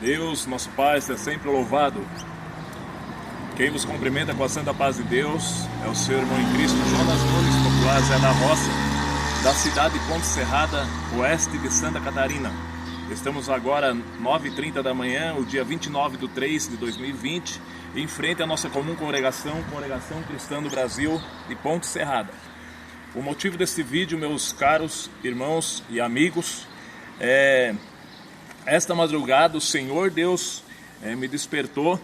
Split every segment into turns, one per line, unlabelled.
Deus, nosso Pai, seja sempre louvado. Quem vos cumprimenta com a santa paz de Deus é o seu irmão em Cristo, Jonas Nunes, popular Zé da Roça, da cidade de Ponte Serrada, oeste de Santa Catarina. Estamos agora 9h30 da manhã, o dia 29/3/2020, em frente à nossa comum Congregação Cristã do Brasil de Ponte Serrada. O motivo deste vídeo, meus caros irmãos e amigos, esta madrugada o Senhor Deus me despertou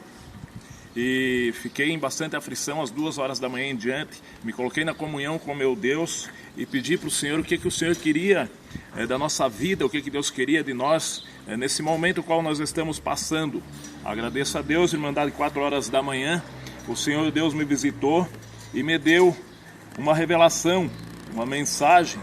e fiquei em bastante aflição às 2h da manhã em diante. Me coloquei na comunhão com meu Deus e pedi para o Senhor o que o Senhor queria da nossa vida, o que Deus queria de nós nesse momento qual nós estamos passando. Agradeço a Deus, Irmandade, 4h da manhã, o Senhor Deus me visitou e me deu uma revelação, uma mensagem.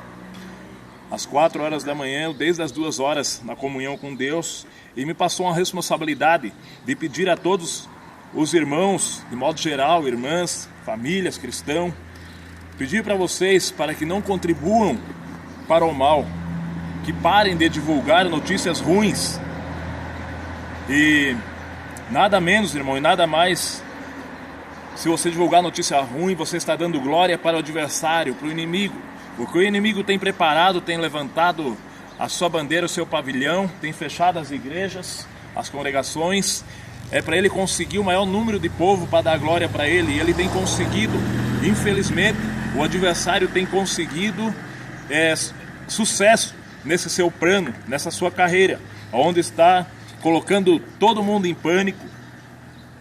Às 4h da manhã, desde as 2h na comunhão com Deus, e me passou uma responsabilidade de pedir a todos os irmãos, de modo geral, irmãs, famílias, cristãos, pedir para vocês para que não contribuam para o mal, que parem de divulgar notícias ruins, e nada menos, irmão, e nada mais. Se você divulgar notícia ruim, você está dando glória para o adversário, para o inimigo. O que o inimigo tem preparado, tem levantado a sua bandeira, o seu pavilhão, tem fechado as igrejas, as congregações, é para ele conseguir o maior número de povo para dar glória para ele, e ele tem conseguido. Infelizmente, o adversário tem conseguido sucesso nesse seu plano, nessa sua carreira, onde está colocando todo mundo em pânico,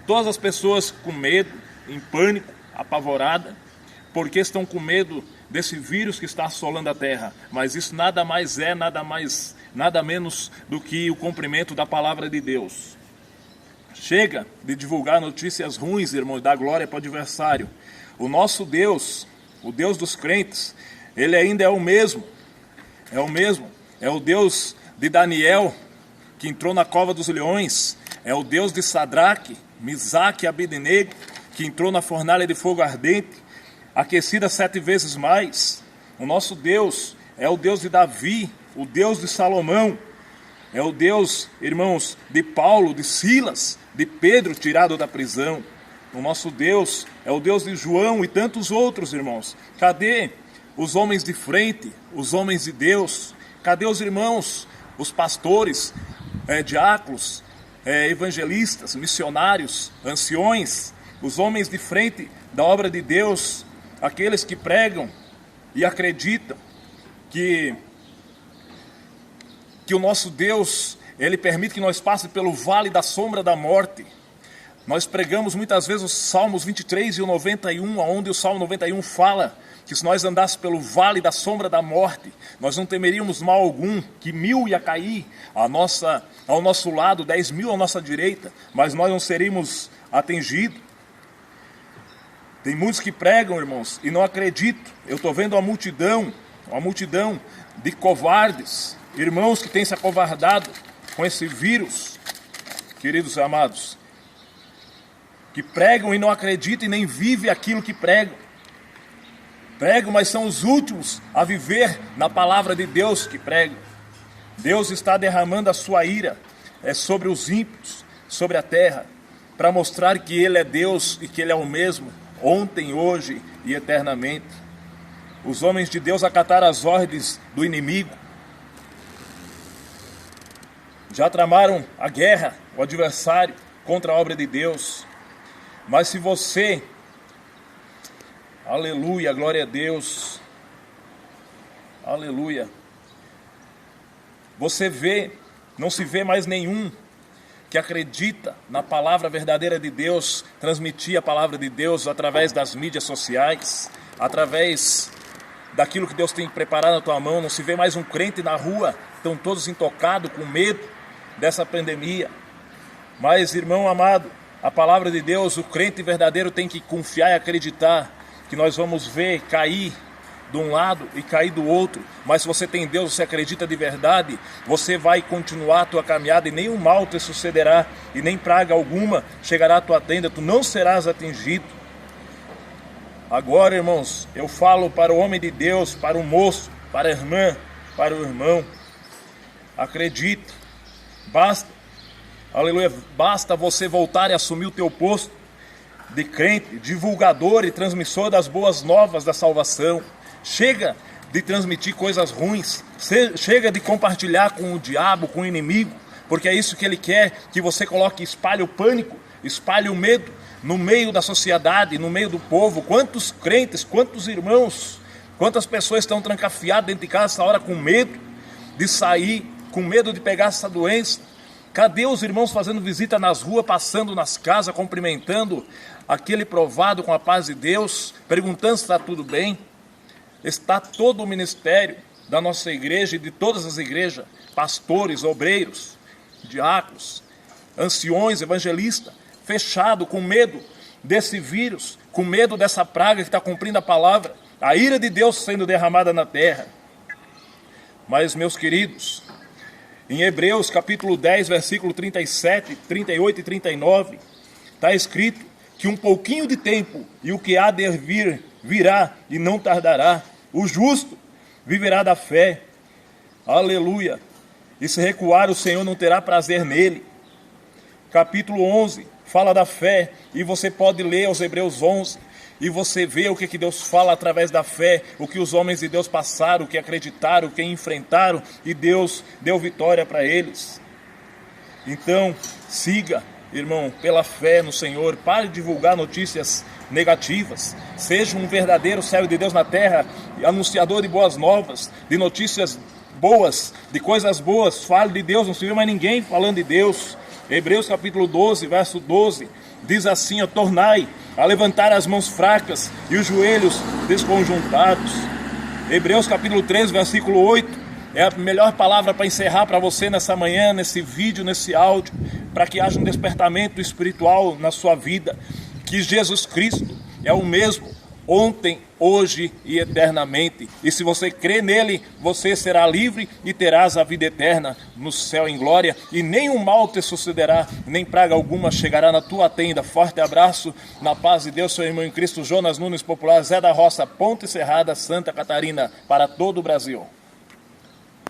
todas as pessoas com medo, em pânico, apavorada, porque estão com medo desse vírus que está assolando a terra. Mas isso nada menos do que o cumprimento da palavra de Deus. Chega de divulgar notícias ruins, irmãos, dar glória para o adversário. O nosso Deus, o Deus dos crentes, ele ainda é o mesmo. É o Deus de Daniel, que entrou na cova dos leões. É o Deus de Sadraque, Misaque e Abednego, que entrou na fornalha de fogo ardente, aquecida 7 vezes mais. O nosso Deus é o Deus de Davi, o Deus de Salomão. É o Deus, irmãos, de Paulo, de Silas, de Pedro tirado da prisão. O nosso Deus é o Deus de João e tantos outros, irmãos. Cadê os homens de frente, os homens de Deus? Cadê os irmãos, os pastores, diáconos, evangelistas, missionários, anciões, os homens de frente da obra de Deus, aqueles que pregam e acreditam que o nosso Deus, ele permite que nós passemos pelo vale da sombra da morte. Nós pregamos muitas vezes os Salmos 23 e o 91, onde o Salmo 91 fala que se nós andássemos pelo vale da sombra da morte, nós não temeríamos mal algum, que 1000 ia cair ao nosso lado, 10.000 à nossa direita, mas nós não seríamos atingidos. Tem muitos que pregam, irmãos, e não acreditam. Eu estou vendo uma multidão de covardes, irmãos que têm se acovardado com esse vírus, queridos amados, que pregam e não acreditam e nem vivem aquilo que pregam. Pregam, mas são os últimos a viver na palavra de Deus que pregam. Deus está derramando a sua ira sobre os ímpios, sobre a terra, para mostrar que Ele é Deus e que Ele é o mesmo, ontem, hoje e eternamente. Os homens de Deus acataram as ordens do inimigo, já tramaram a guerra, o adversário, contra a obra de Deus. Mas se você, aleluia, glória a Deus, aleluia, você vê, não se vê mais nenhum que acredita na palavra verdadeira de Deus, transmitir a palavra de Deus através das mídias sociais, através daquilo que Deus tem preparado na tua mão. Não se vê mais um crente na rua, estão todos intocados, com medo dessa pandemia. Mas, irmão amado, a palavra de Deus, o crente verdadeiro tem que confiar e acreditar que nós vamos ver cair de um lado e cair do outro. Mas se você tem Deus, você acredita de verdade, você vai continuar a tua caminhada e nenhum mal te sucederá e nem praga alguma chegará à tua tenda, tu não serás atingido. Agora, irmãos, eu falo para o homem de Deus, para o moço, para a irmã, para o irmão. Acredite, basta Aleluia. Basta você voltar e assumir o teu posto de crente, divulgador e transmissor das boas novas da salvação. Chega de transmitir coisas ruins. Chega de compartilhar com o diabo, com o inimigo, porque é isso que ele quer, que você coloque, espalhe o pânico, espalhe o medo no meio da sociedade, no meio do povo. Quantos crentes, quantos irmãos, quantas pessoas estão trancafiadas dentro de casa essa hora com medo de sair, com medo de pegar essa doença. Cadê os irmãos fazendo visita nas ruas, passando nas casas, cumprimentando aquele provado com a paz de Deus, perguntando se está tudo bem? Está todo o ministério da nossa igreja e de todas as igrejas, pastores, obreiros, diáconos, anciões, evangelistas, fechado com medo desse vírus, com medo dessa praga que está cumprindo a palavra, a ira de Deus sendo derramada na terra. Mas, meus queridos, em Hebreus capítulo 10, versículo 37, 38 e 39, está escrito que um pouquinho de tempo e o que há de vir virá e não tardará. O justo viverá da fé. Aleluia. E se recuar, o Senhor não terá prazer nele. Capítulo 11 fala da fé, e você pode ler os Hebreus 11, e você vê o que Deus fala através da fé, o que os homens de Deus passaram, o que acreditaram, o que enfrentaram, e Deus deu vitória para eles. Então, siga, irmão, pela fé no Senhor. Pare de divulgar notícias negativas. Seja um verdadeiro servo de Deus na terra, anunciador de boas novas, de notícias boas, de coisas boas. Fale de Deus, não se vê mais ninguém falando de Deus. Hebreus capítulo 12, verso 12, diz assim: tornai a levantar as mãos fracas e os joelhos desconjuntados. Hebreus capítulo 13, versículo 8, é a melhor palavra para encerrar para você nessa manhã, nesse vídeo, nesse áudio, para que haja um despertamento espiritual na sua vida, que Jesus Cristo é o mesmo, ontem, hoje e eternamente. E se você crê nele, você será livre e terás a vida eterna no céu em glória, e nenhum mal te sucederá, nem praga alguma chegará na tua tenda. Forte abraço, na paz de Deus, seu irmão em Cristo, Jonas Nunes, popular Zé da Roça, Ponte Serrada, Santa Catarina, para todo o Brasil.